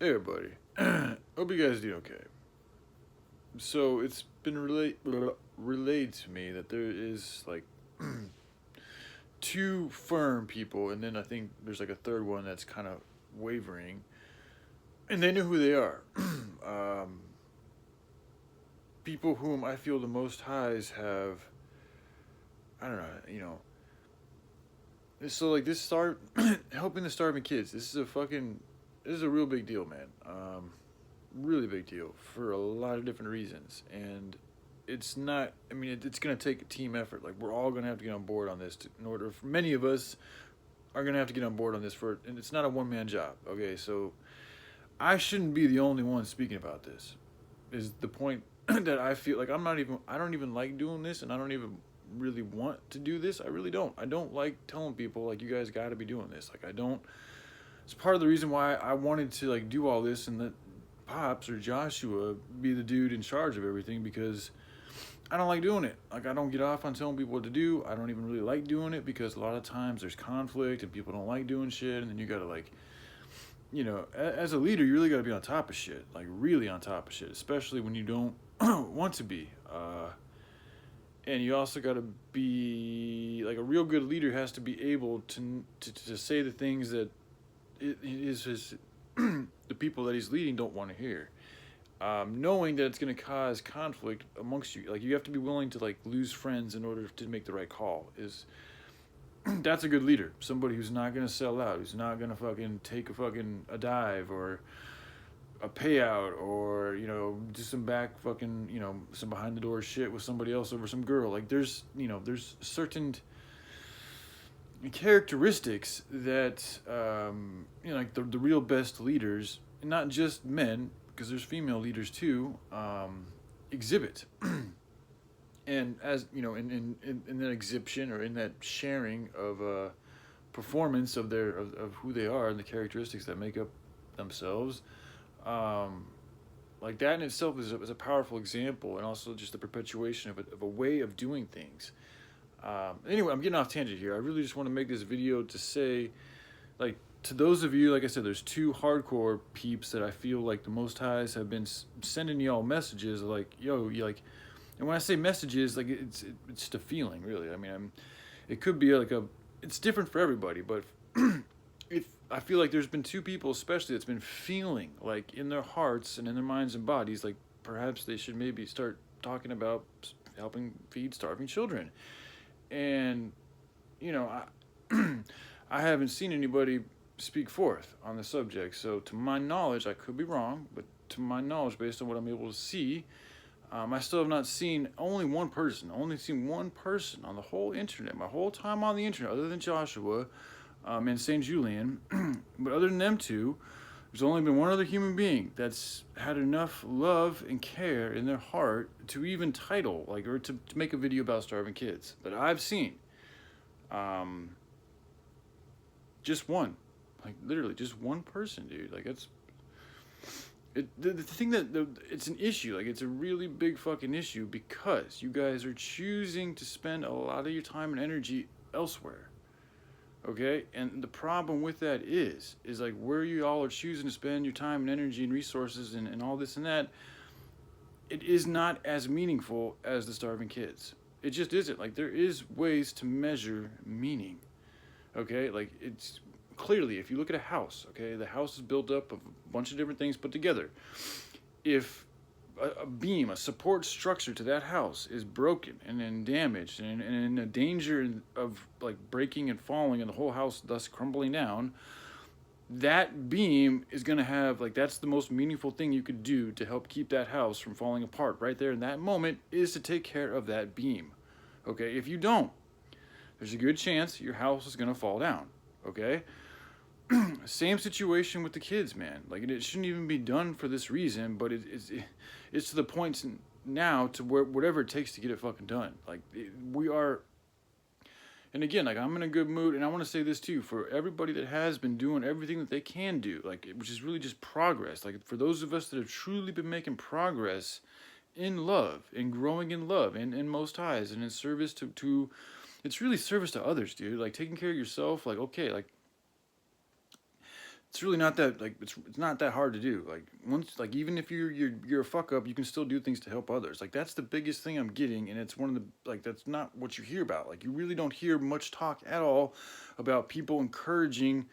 Hey everybody, hope you guys do okay. So it's been relayed to me that there is like two firm people, and then I think there's like a third one that's kind of wavering, and they know who they are. People whom I feel the most highs have, I don't know, So like this start helping the starving kids. This is a real big deal, man. Really big deal for a lot of different reasons, and it's not. I mean, it's going to take a team effort. Like we're all going to have to get on board on this. In order for many of us are going to have to get on board on this and it's not a one man job. Okay, so I shouldn't be the only one speaking about this. Is the point that I feel like I don't even like doing this, and I don't even really want to do this. I really don't. I don't like telling people like you guys got to be doing this. Like I don't. It's part of the reason why I wanted to like do all this and let Pops or Joshua be the dude in charge of everything, because I don't like doing it. Like I don't get off on telling people what to do. I don't even really like doing it because a lot of times there's conflict and people don't like doing shit, and then you gotta like, as a leader, you really gotta be on top of shit, like really on top of shit, especially when you don't want to be. And you also gotta be like a real good leader has to be able to say the things that his the people that he's leading don't want to hear. Knowing that it's going to cause conflict amongst you, like you have to be willing to like lose friends in order to make the right call. Is That's a good leader. Somebody who's not going to sell out, who's not going to fucking take a dive or a payout, or do some back fucking some behind the door shit with somebody else over some girl. Like there's certain characteristics that like the real best leaders, and not just men, because there's female leaders too, exhibit. And as in that exhibition, or in that sharing of performance of who they are and the characteristics that make up themselves, like that in itself is a powerful example, and also just the perpetuation of a way of doing things. Anyway, I'm getting off tangent here. I really just want to make this video to say, like, to those of you, like I said, there's two hardcore peeps that I feel like the Most Highs have been sending y'all messages like, yo, you like, and when I say messages, like it's just a feeling, really. I mean, it could be like it's different for everybody, but if I feel like there's been two people especially that's been feeling like in their hearts and in their minds and bodies, like perhaps they should maybe start talking about helping feed starving children. And I haven't seen anybody speak forth on the subject. So to my knowledge, I could be wrong, but to my knowledge, based on what I'm able to see, I still have not seen only one person. Only seen one person on the whole internet, my whole time on the internet, other than Joshua and Saint Julian. But other than them two, there's only been one other human being that's had enough love and care in their heart to even title, like, or to make a video about starving kids that I've seen. Just one, like literally just one person, dude. Like the thing it's an issue. Like it's a really big fucking issue because you guys are choosing to spend a lot of your time and energy elsewhere. Okay, and the problem with that is like where you all are choosing to spend your time and energy and resources and all this and that, it is not as meaningful as the starving kids. It just isn't. Like there is ways to measure meaning. Okay, like it's clearly, if you look at a house, okay, the house is built up of a bunch of different things put together. If a beam, a support structure to that house is broken and damaged and in a danger of like breaking and falling and the whole house thus crumbling down, that beam is going to have, like, that's the most meaningful thing you could do to help keep that house from falling apart right there in that moment, is to take care of that beam. Okay, if you don't, there's a good chance your house is going to fall down. Okay, same situation with the kids, man. Like it shouldn't even be done for this reason, but it's to the point now to where whatever it takes to get it fucking done. Like we are. And again, like I'm in a good mood, and I want to say this too for everybody that has been doing everything that they can do, like which is really just progress. Like for those of us that have truly been making progress in love and growing in love and in Most Highs and in service to it's really service to others, dude. Like taking care of yourself. Like okay, like it's really not that like it's not that hard to do. Like once like even if you're a fuck up, you can still do things to help others. Like that's the biggest thing I'm getting, and it's one of the like that's not what you hear about. Like you really don't hear much talk at all about people encouraging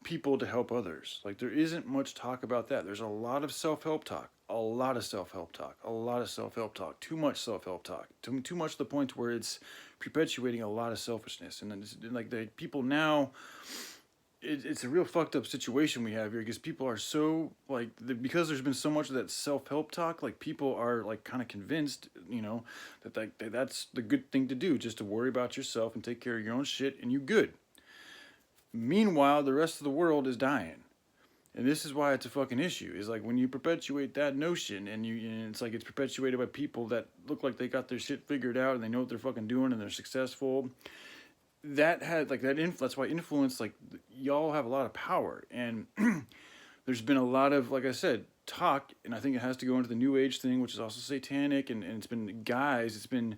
people to help others. Like there isn't much talk about that. There's a lot of self-help talk, a lot of self-help talk, a lot of self-help talk, too much self-help talk, too much to the point where it's perpetuating a lot of selfishness. And then it's, like the people now, it's a real fucked up situation we have here because people are so like because there's been so much of that self-help talk, like people are like kind of convinced, you know, that like that's the good thing to do, just to worry about yourself and take care of your own shit and you good. Meanwhile, the rest of the world is dying. And this is why it's a fucking issue. Is like when you perpetuate that notion and it's like it's perpetuated by people that look like they got their shit figured out and they know what they're fucking doing and they're successful. That had like that's why influence, like y'all have a lot of power. And there's been a lot of, like I said, talk, and I think it has to go into the new age thing, which is also satanic, and it's been it's been,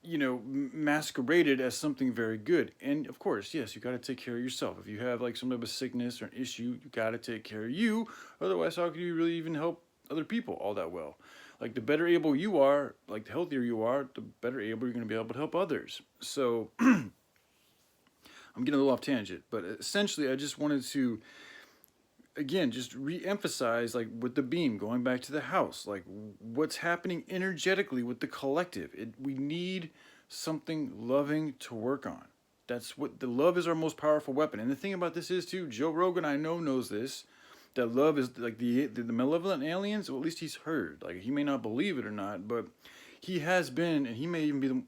you know, masqueraded as something very good. And of course, yes, you got to take care of yourself. If you have like some type of sickness or an issue, you got to take care of you. Otherwise, how can you really even help other people all that well? Like the better able you are, like the healthier you are, the better able you're going to be able to help others. So I'm getting a little off tangent, but essentially I just wanted to, again, just re-emphasize, like with the beam, going back to the house, like what's happening energetically with the collective. We need something loving to work on. That's what the love is, our most powerful weapon. And the thing about this is too, Joe Rogan I know knows this, that love is like the malevolent aliens, or at least he's heard. Like he may not believe it or not, but he has been, and he may even be the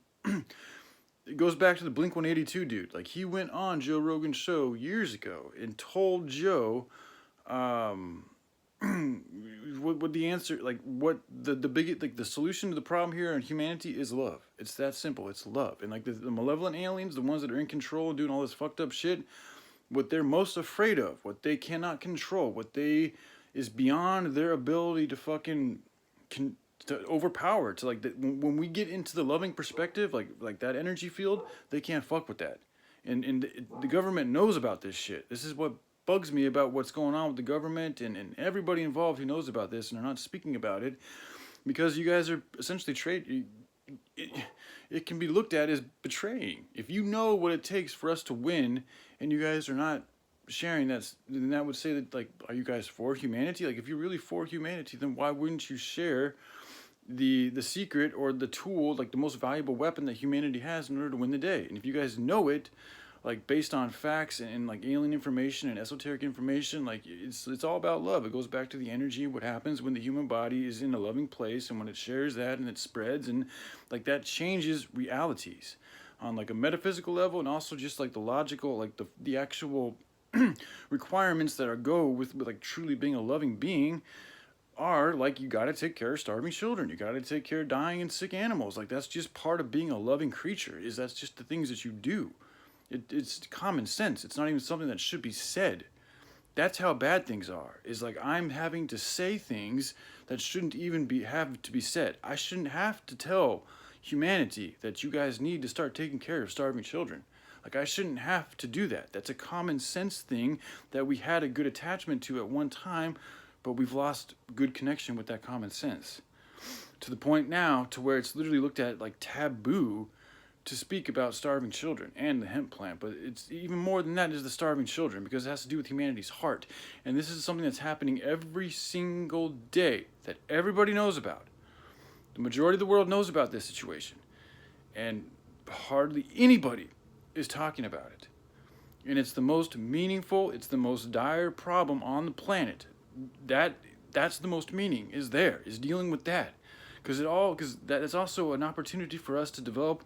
it goes back to the Blink 182 dude. Like he went on Joe Rogan's show years ago and told Joe what the answer, like what the big, like the solution to the problem here in humanity is love. It's that simple. It's love. And like the malevolent aliens, the ones that are in control and doing all this fucked up shit, what they're most afraid of, what they cannot control, what they is beyond their ability to fucking to overpower, to like when we get into the loving perspective, like that energy field, they can't fuck with that. And the government knows about this shit. This is what bugs me about what's going on with the government and everybody involved who knows about this and are not speaking about it, because you guys are essentially it can be looked at as betraying. If you know what it takes for us to win and you guys are not sharing that, then that would say that, like, are you guys for humanity? Like, if you're really for humanity, then why wouldn't you share the secret or the tool, like the most valuable weapon that humanity has in order to win the day? And if you guys know it, like based on facts and like alien information and esoteric information, like it's all about love. It goes back to the energy, what happens when the human body is in a loving place and when it shares that and it spreads, and like that changes realities on like a metaphysical level, and also just like the logical, like the actual requirements that are go with like truly being a loving being are like, you got to take care of starving children, you got to take care of dying and sick animals. Like that's just part of being a loving creature, is that's just the things that you do. It's common sense. It's not even something that should be said. That's how bad things are. Is like I'm having to say things that shouldn't even have to be said. I shouldn't have to tell humanity that you guys need to start taking care of starving children. Like I shouldn't have to do that. That's a common sense thing that we had a good attachment to at one time, but we've lost good connection with that common sense. To the point now to where it's literally looked at like taboo to speak about starving children and the hemp plant, but it's even more than that is the starving children, because it has to do with humanity's heart. And this is something that's happening every single day that everybody knows about. The majority of the world knows about this situation, and hardly anybody is talking about it. And it's the most meaningful, it's the most dire problem on the planet. That's the most meaning is dealing with that. Because that's also an opportunity for us to develop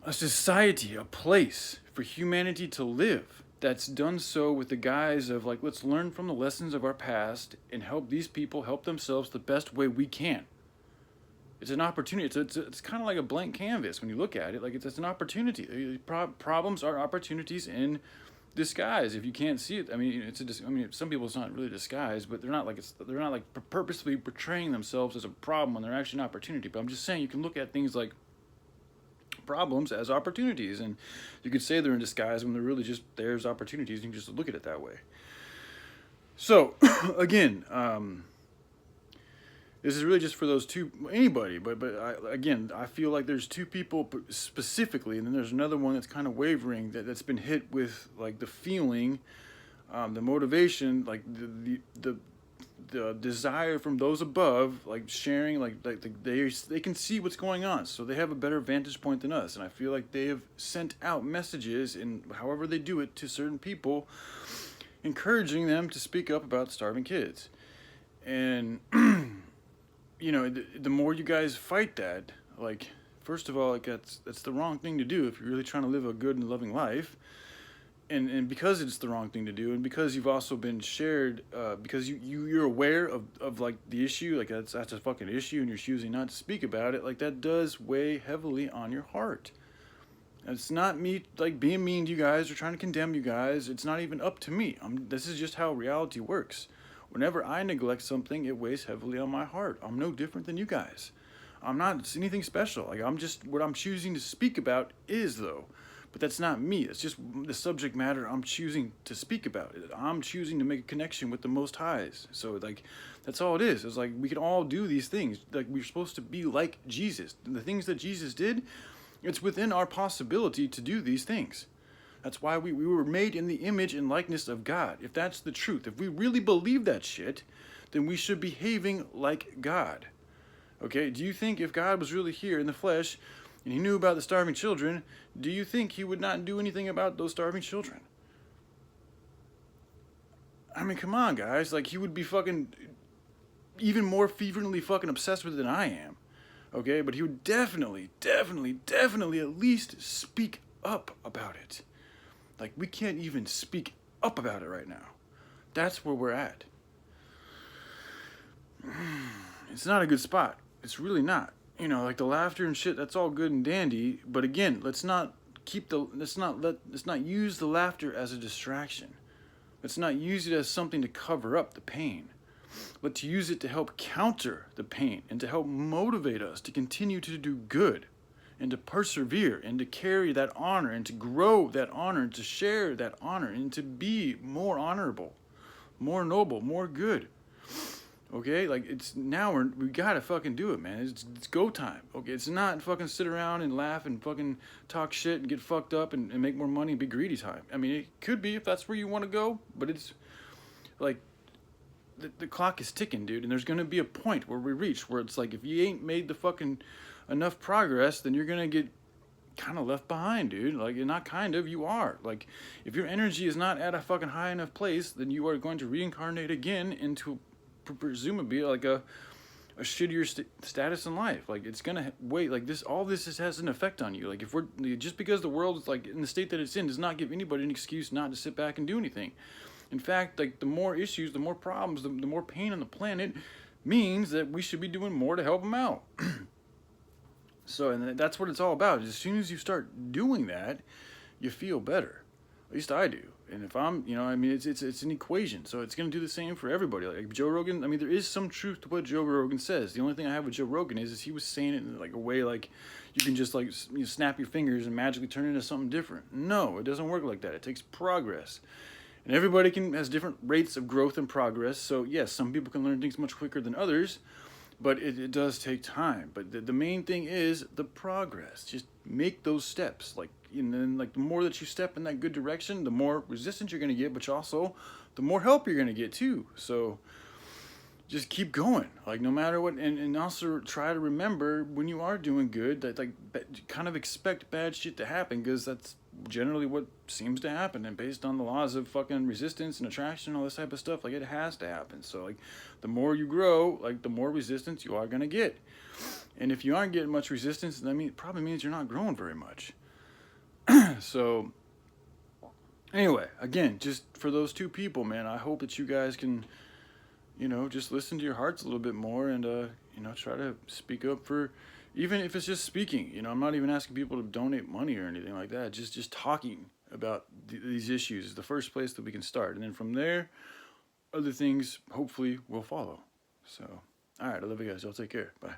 a society, a place for humanity to live that's done so with the guise of like, let's learn from the lessons of our past and help these people help themselves the best way we can. It's an opportunity. It's kind of like a blank canvas when you look at it. Like it's an opportunity. Problems are opportunities in disguise. If you can't see it, I mean, some people it's not really disguise, but they're not like purposely portraying themselves as a problem when they're actually an opportunity. But I'm just saying, you can look at things like problems as opportunities. And you could say they're in disguise when they're really just there's opportunities. You can just look at it that way. So, again, this is really just for those two, anybody, again, I feel like there's two people specifically, and then there's another one that's kind of wavering, that's been hit with, like, the feeling, the motivation, like, the desire from those above, like, sharing, like they can see what's going on, so they have a better vantage point than us, and I feel like they have sent out messages, and however they do it, to certain people, encouraging them to speak up about starving kids. And you know, the more you guys fight that, like, first of all, like, that's the wrong thing to do if you're really trying to live a good and loving life. And because it's the wrong thing to do, and because you've also been shared, because you're aware of like the issue, like that's a fucking issue, and you're choosing not to speak about it, like that does weigh heavily on your heart. And it's not me like being mean to you guys or trying to condemn you guys. It's not even up to me. This is just how reality works. Whenever I neglect something, it weighs heavily on my heart. I'm no different than you guys. I'm not anything special. Like, I'm just, what I'm choosing to speak about is, though. But that's not me. It's just the subject matter I'm choosing to speak about. I'm choosing to make a connection with the Most Highs. So, like, that's all it is. It's like, we can all do these things. Like, we're supposed to be like Jesus. The things that Jesus did, it's within our possibility to do these things. That's why we were made in the image and likeness of God. If that's the truth, if we really believe that shit, then we should be behaving like God. Okay, do you think if God was really here in the flesh and he knew about the starving children, do you think he would not do anything about those starving children? I mean, come on, guys. Like, he would be fucking even more fervently fucking obsessed with it than I am. Okay, but he would definitely at least speak up about it. Like, we can't even speak up about it right now. That's where we're at. It's not a good spot. It's really not. You know, like the laughter and shit, that's all good and dandy. But again, let's not use the laughter as a distraction. Let's not use it as something to cover up the pain. Let's use it to help counter the pain and to help motivate us to continue to do good, and to persevere, and to carry that honor, and to grow that honor, and to share that honor, and to be more honorable, more noble, more good. Okay, like, it's now we gotta fucking do it, man. It's go time. Okay, it's not fucking sit around and laugh and fucking talk shit and get fucked up and make more money and be greedy time. I mean, it could be if that's where you want to go, but it's like the clock is ticking, dude, and there's gonna be a point where we reach where it's like, if you ain't made the fucking enough progress, then you're gonna get kind of left behind, dude. Like, you're not kind of, you are. Like, if your energy is not at a fucking high enough place, then you are going to reincarnate again into presumably like a shittier status in life. Like, it's gonna wait. Like, this, all this has an effect on you. Like, if we're just because the world is like in the state that it's in does not give anybody an excuse not to sit back and do anything. In fact, like, the more issues, the more problems, the more pain on the planet means that we should be doing more to help them out. So, and that's what it's all about. As soon as you start doing that, you feel better. At least I do. And if I'm, you know, I mean, it's an equation. So it's going to do the same for everybody. Like Joe Rogan, I mean, there is some truth to what Joe Rogan says. The only thing I have with Joe Rogan is he was saying it in like a way like you can just like, you know, snap your fingers and magically turn it into something different. No, it doesn't work like that. It takes progress. And everybody has different rates of growth and progress. So yes, some people can learn things much quicker than others, but it does take time. But the main thing is the progress. Just make those steps. Like, and then, like, the more that you step in that good direction, the more resistance you're going to get, but also the more help you're going to get too. So just keep going. Like, no matter what, and also try to remember when you are doing good that, like, kind of expect bad shit to happen, because that's generally what seems to happen. And based on the laws of fucking resistance and attraction and all this type of stuff, like, it has to happen. So, like, the more you grow, like, the more resistance you are going to get. And if you aren't getting much resistance, that it probably means you're not growing very much. So anyway, again, just for those two people, man, I hope that you guys can, you know, just listen to your hearts a little bit more, and you know, try to speak up for, even if it's just speaking. You know, I'm not even asking people to donate money or anything like that. Just talking about these issues is the first place that we can start, and then from there, other things hopefully will follow. So, all right, I love you guys. Y'all take care. Bye.